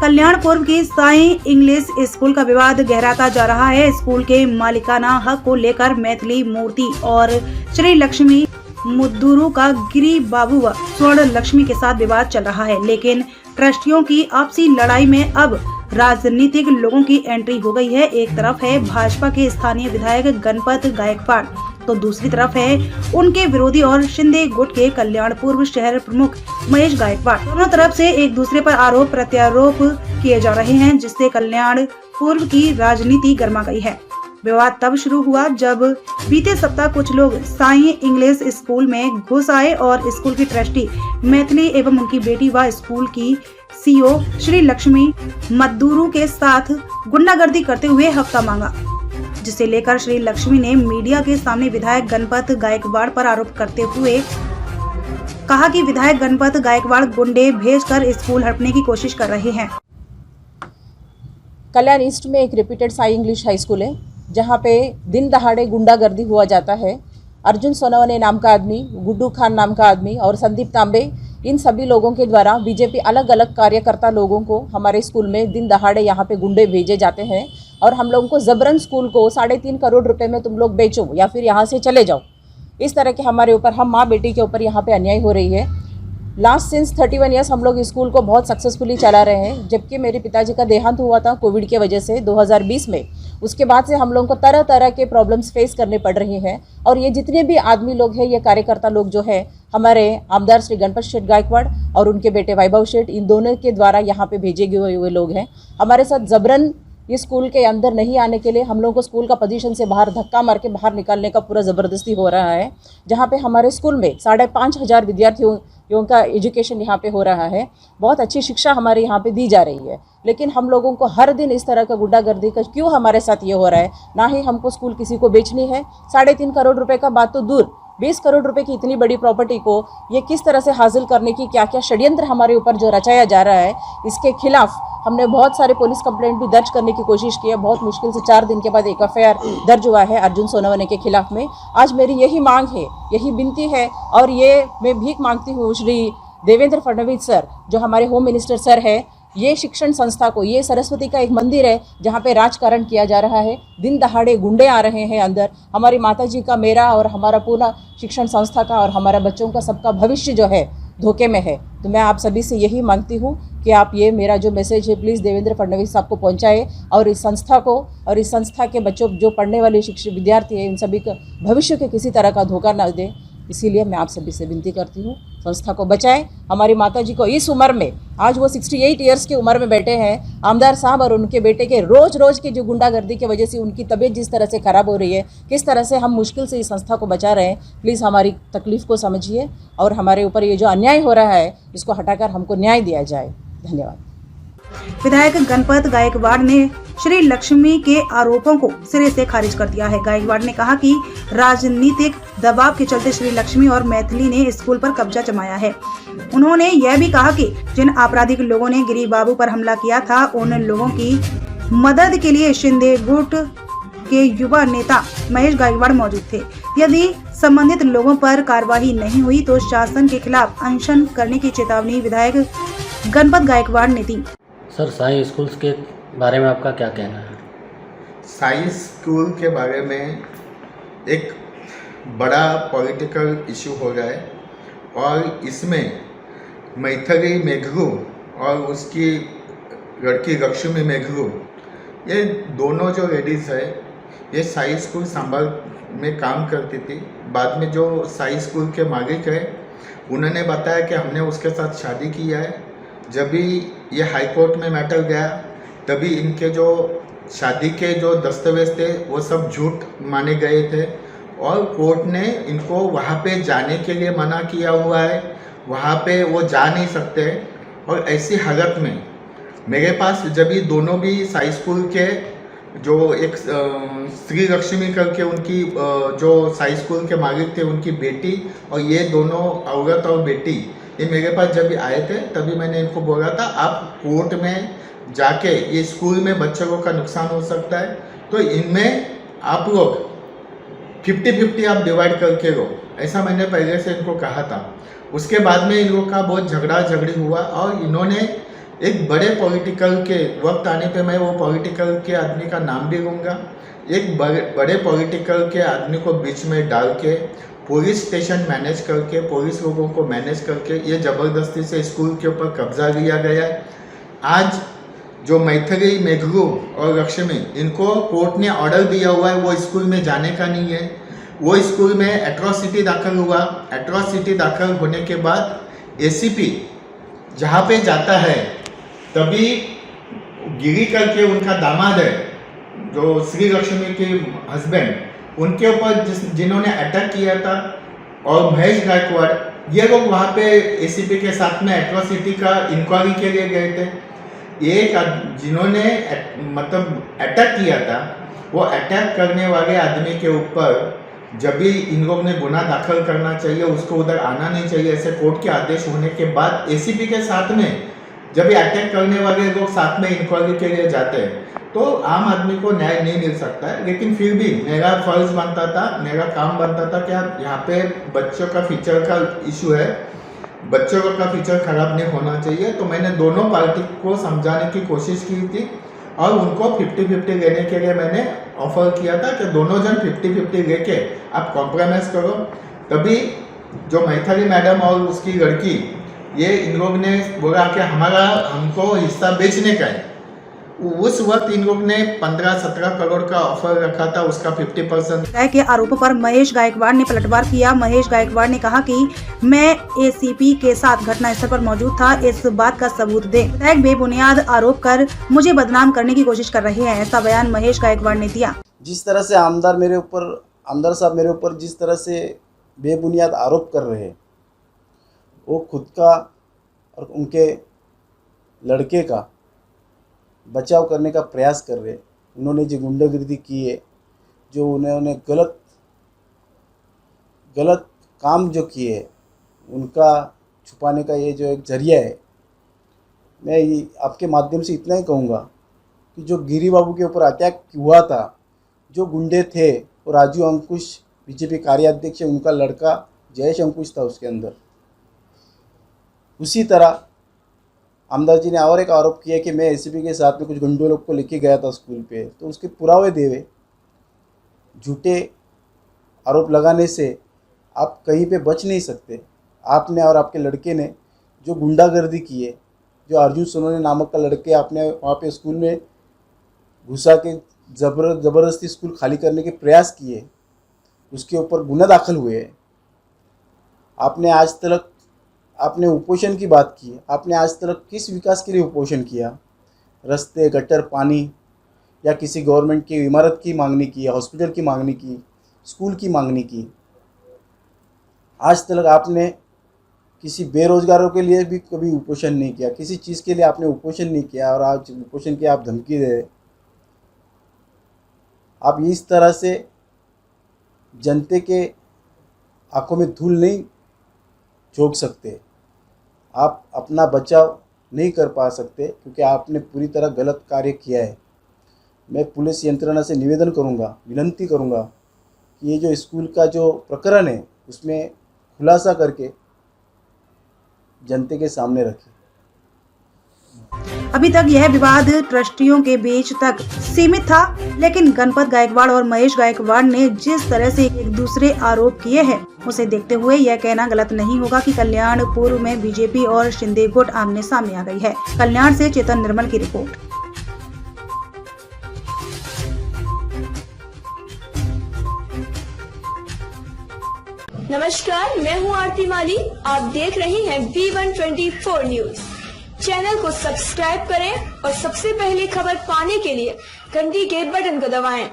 कल्याणपुर की Sai English school का विवाद गहराता जा रहा है। स्कूल के मालिकाना हक को लेकर मैथिली मूर्ति और श्री लक्ष्मी मुद्दुरु का गिरी बाबू व स्वर्ण लक्ष्मी के साथ विवाद चल रहा है, लेकिन ट्रस्टियों की आपसी लड़ाई में अब राजनीतिक लोगों की एंट्री हो गई है। एक तरफ है भाजपा के स्थानीय विधायक गणपत गायकवाड़, तो दूसरी तरफ है उनके विरोधी और शिंदे गुट के कल्याणपुर शहर प्रमुख महेश गायकवाड़। दोनों तरफ से एक दूसरे पर आरोप प्रत्यारोप किए जा रहे हैं, जिससे कल्याणपुर की राजनीति गर्मा गई है। विवाद तब शुरू हुआ जब बीते सप्ताह कुछ लोग साई इंग्लिश स्कूल में घुस आए और स्कूल की ट्रस्टी मैथिली एवं उनकी बेटी व स्कूल की सीईओ श्री लक्ष्मी मुद्दुरु के साथ गुंडागर्दी करते हुए हफ्ता मांगा, जिसे लेकर श्री लक्ष्मी ने मीडिया के सामने विधायक गणपत गायकवाड़ पर आरोप करते हुए कहा कि विधायक गणपत गायकवाड़ गुंडे भेजकर स्कूल हड़पने की कोशिश कर रहे हैं। कल्याण ईस्ट में एक repeated Sai English high school है, जहाँ पे दिन दहाड़े गुंडागर्दी हुआ जाता है। अर्जुन सोनवने नाम का आदमी, गुड्डू खान नाम का आदमी और संदीप तांबे, इन सभी लोगों के द्वारा बीजेपी अलग अलग कार्यकर्ता लोगों को हमारे स्कूल में दिन दहाड़े यहाँ पे गुंडे भेजे जाते हैं और हम लोगों को जबरन स्कूल को 3.5 करोड़ रुपए में तुम लोग बेचो या फिर यहाँ से चले जाओ, इस तरह के हमारे ऊपर, हम माँ बेटी के ऊपर यहाँ पे अन्याय हो रही है। लास्ट सिंस 31 ईयर्स हम लोग स्कूल को बहुत सक्सेसफुली चला रहे हैं, जबकि मेरे पिताजी का देहांत हुआ था कोविड के वजह से 2020 में। उसके बाद से हम लोगों को तरह तरह के प्रॉब्लम्स फेस करने पड़ रहे हैं और ये जितने भी आदमी लोग हैं, ये कार्यकर्ता लोग जो है, हमारे आमदार श्री गणपत शेठ गायकवाड़ और उनके बेटे वैभव शेठ, इन दोनों के द्वारा यहाँ पे भेजे गए हुए लोग हैं। हमारे साथ जबरन इस स्कूल के अंदर नहीं आने के लिए हम लोगों को स्कूल का पोजीशन से बाहर धक्का मार के बाहर निकालने का पूरा ज़बरदस्ती हो रहा है, जहाँ पे हमारे स्कूल में 5,500 विद्यार्थियों का एजुकेशन यहाँ पे हो रहा है। बहुत अच्छी शिक्षा हमारे यहाँ पे दी जा रही है, लेकिन हम लोगों को हर दिन इस तरह का गुंडागर्दी का क्यों हमारे साथ ये हो रहा है। ना ही हमको स्कूल किसी को बेचनी है। 3.5 करोड़ रुपए का बात तो दूर, 20 करोड़ रुपए की इतनी बड़ी प्रॉपर्टी को ये किस तरह से हासिल करने की क्या क्या षड्यंत्र हमारे ऊपर जो रचाया जा रहा है, इसके खिलाफ हमने बहुत सारे पुलिस कंप्लेंट भी दर्ज करने की कोशिश की है। बहुत मुश्किल से 4 दिन के बाद एक एफआईआर दर्ज हुआ है अर्जुन सोनवने के खिलाफ में। आज मेरी यही मांग है, यही विनती है और ये मैं भीख मांगती हूँ श्री देवेंद्र फडणवीस सर, जो हमारे होम मिनिस्टर सर है, ये शिक्षण संस्था को, ये सरस्वती का एक मंदिर है जहाँ पे राजकारण किया जा रहा है। दिन दहाड़े गुंडे आ रहे हैं अंदर। हमारी माताजी का, मेरा और हमारा पूरा शिक्षण संस्था का और हमारा बच्चों का सबका भविष्य जो है धोखे में है। तो मैं आप सभी से यही मांगती हूँ कि आप ये मेरा जो मैसेज है प्लीज़ देवेंद्र फडणवीस साहब को पहुँचाए और इस संस्था को और इस संस्था के बच्चों जो पढ़ने वाले शिक्षक विद्यार्थी हैं, इन सभी का भविष्य के किसी तरह का धोखा न दें। इसीलिए मैं आप सभी से विनती करती हूँ, संस्था को बचाएं। हमारी माताजी को इस उम्र में, आज वो 68 ईयर्स की उम्र में बैठे हैं, आमदार साहब और उनके बेटे के रोज की जो गुंडागर्दी की वजह से उनकी तबीयत जिस तरह से ख़राब हो रही है, किस तरह से हम मुश्किल से इस संस्था को बचा रहे हैं। प्लीज़ हमारी तकलीफ़ को समझिए और हमारे ऊपर ये जो अन्याय हो रहा है, इसको हटाकर हमको न्याय दिया जाए। धन्यवाद। विधायक गणपत गायकवाड़ ने श्री लक्ष्मी के आरोपों को सिरे से खारिज कर दिया है। गायकवाड़ ने कहा कि राजनीतिक दबाव के चलते श्री लक्ष्मी और मैथिली ने स्कूल पर कब्जा जमाया है। उन्होंने यह भी कहा कि जिन आपराधिक लोगों ने गिरी बाबू पर हमला किया था, उन लोगों की मदद के लिए शिंदे गुट के युवा नेता महेश गायकवाड़ मौजूद थे। यदि संबंधित लोगों पर कार्रवाई नहीं हुई तो शासन के खिलाफ अनशन करने की चेतावनी विधायक गणपत गायकवाड़ ने दी। सर, साई स्कूल्स के बारे में आपका क्या कहना है? साई स्कूल के बारे में एक बड़ा पॉलिटिकल इशू हो रहा है और इसमें मैथिली मेघरू और उसकी लड़की लक्ष्मी मेघरू, ये दोनों जो लेडीज़ है, ये साई स्कूल संभाल में काम करती थी। बाद में जो साई स्कूल के मालिक है, उन्होंने बताया कि हमने उसके साथ शादी किया है। जब भी ये हाई कोर्ट में मैटर गया, तभी इनके जो शादी के जो दस्तावेज थे वो सब झूठ माने गए थे और कोर्ट ने इनको वहाँ पे जाने के लिए मना किया हुआ है। वहाँ पे वो जा नहीं सकते। और ऐसी हालत में मेरे पास जब ये दोनों भी साई स्कूल के जो एक श्री लक्ष्मी करके उनकी जो साई स्कूल के मालिक थे, उनकी बेटी और ये दोनों औरत और बेटी, ये मेरे पास जब आए थे तभी मैंने इनको बोला था आप कोर्ट में जाके, ये स्कूल में बच्चों का नुकसान हो सकता है, तो इनमें आप लोग 50-50 आप डिवाइड करके लो, ऐसा मैंने पहले से इनको कहा था। उसके बाद में इन लोगों का बहुत झगड़ा झगड़ी हुआ और इन्होंने एक बड़े पॉलिटिकल के वक्त आने पे मैं वो पॉलिटिकल के आदमी का नाम भी लूँगा। एक बड़े पॉलिटिकल के आदमी को बीच में डाल के पुलिस स्टेशन मैनेज करके, पुलिस लोगों को मैनेज करके ये ज़बरदस्ती से स्कूल के ऊपर कब्जा लिया गया है। आज जो मैथिली, मेघरू और लक्ष्मी, इनको कोर्ट ने ऑर्डर दिया हुआ है वो स्कूल में जाने का नहीं है। वो स्कूल में एट्रॉसिटी दाखिल हुआ। एट्रॉसिटी दाखिल होने के बाद एसीपी जहाँ पे जाता है तभी गिरी करके उनका दामाद है, जो श्री लक्ष्मी के हस्बैंड, उनके ऊपर जिन्होंने अटैक किया था, और महेश गायकवाड़, ये लोग वहाँ पे एसीपी के साथ में एट्रॉसिटी का इंक्वायरी के लिए गए थे। एक जिन्होंने मतलब अटैक किया था, वो अटैक करने वाले आदमी के ऊपर जब भी इन लोग ने गुनाह दाखिल करना चाहिए, उसको उधर आना नहीं चाहिए। ऐसे कोर्ट के आदेश होने के बाद एसीपी के साथ में जब भी अटैक करने वाले लोग साथ में इंक्वायरी के लिए जाते हैं तो आम आदमी को न्याय नहीं मिल सकता है। लेकिन फिर भी मेरा फर्ज बनता था, मेरा काम बनता था कि यहाँ पे बच्चों का फ्यूचर का इशू है, बच्चों का फ्यूचर खराब नहीं होना चाहिए। तो मैंने दोनों पार्टी को समझाने की कोशिश की थी और उनको 50-50 लेने के लिए मैंने ऑफर किया था कि दोनों जन 50-50 लेके आप कॉम्प्रोमाइज़ करो। तभी जो मैथिली मैडम और उसकी लड़की, ये इन लोग ने बोला कि हमको हिस्सा बेचने का है। उस वक्त इन लोग ने 15-17 करोड़ का ऑफर रखा था, उसका 50% के आरोपों पर महेश गायकवाड़ ने पलटवार किया। महेश गायकवाड़ ने कहा कि मैं एसीपी के साथ घटनास्थल पर मौजूद था, इस बात का सबूत दे। विधायक बेबुनियाद आरोप कर मुझे बदनाम करने की कोशिश कर रहे हैं, ऐसा बयान महेश गायकवाड़ ने दिया। जिस तरह से आमदार साहब मेरे ऊपर जिस तरह से बेबुनियाद आरोप कर रहे हैं, वो खुद का और उनके लड़के का बचाव करने का प्रयास कर रहे। उन्होंने जो गुंडागर्दी की है, जो उन्होंने गलत काम जो किए है, उनका छुपाने का ये जो एक जरिया है। मैं आपके माध्यम से इतना ही कहूँगा कि जो गिरी बाबू के ऊपर अटैक हुआ था, जो गुंडे थे, वो राजू अंकुश बीजेपी कार्याध्यक्ष, उनका लड़का जयेश अंकुश था उसके अंदर। उसी तरह आमदार जी ने और एक आरोप किया कि मैं एसीपी के साथ में कुछ गुंडों लोग को लेके गया था स्कूल पे, तो उसके पुरावे देवे। झूठे आरोप लगाने से आप कहीं पे बच नहीं सकते। आपने और आपके लड़के ने जो गुंडागर्दी की है, जो अर्जुन सोनवने नामक का लड़के आपने वहाँ पे स्कूल में घुसा के ज़बरदस्ती स्कूल खाली करने के प्रयास किए, उसके ऊपर गुना दाखिल हुए। आपने उपोषण की बात की। आपने आज तक किस विकास के लिए उपोषण किया? रास्ते, गटर, पानी, या किसी गवर्नमेंट की इमारत की मांगनी की, हॉस्पिटल की मांगनी की, स्कूल की मांगनी की? आज तक आपने किसी बेरोजगारों के लिए भी कभी उपोषण नहीं किया, किसी चीज़ के लिए आपने उपोषण नहीं किया, और आज उपोषण की आप धमकी दे रहे। आप इस तरह से जनते के आंखों में धूल नहीं झोंक सकते। आप अपना बचाव नहीं कर पा सकते क्योंकि आपने पूरी तरह गलत कार्य किया है। मैं पुलिस यंत्रणा से निवेदन करूंगा, विनती करूंगा कि ये जो स्कूल का जो प्रकरण है उसमें खुलासा करके जनते के सामने रखें। अभी तक यह विवाद ट्रस्टियों के बीच तक सीमित था, लेकिन गणपत गायकवाड़ और महेश गायकवाड़ ने जिस तरह से एक दूसरे आरोप किए हैं, उसे देखते हुए यह कहना गलत नहीं होगा कि कल्याणपुर में बीजेपी और शिंदे गुट आमने सामने आ गई है। कल्याण से चेतन निर्मल की रिपोर्ट। नमस्कार, मैं हूं आरती माली। आप देख रहे हैं V124 न्यूज। चैनल को सब्सक्राइब करें और सबसे पहले खबर पाने के लिए घंटी के बटन को दबाएं।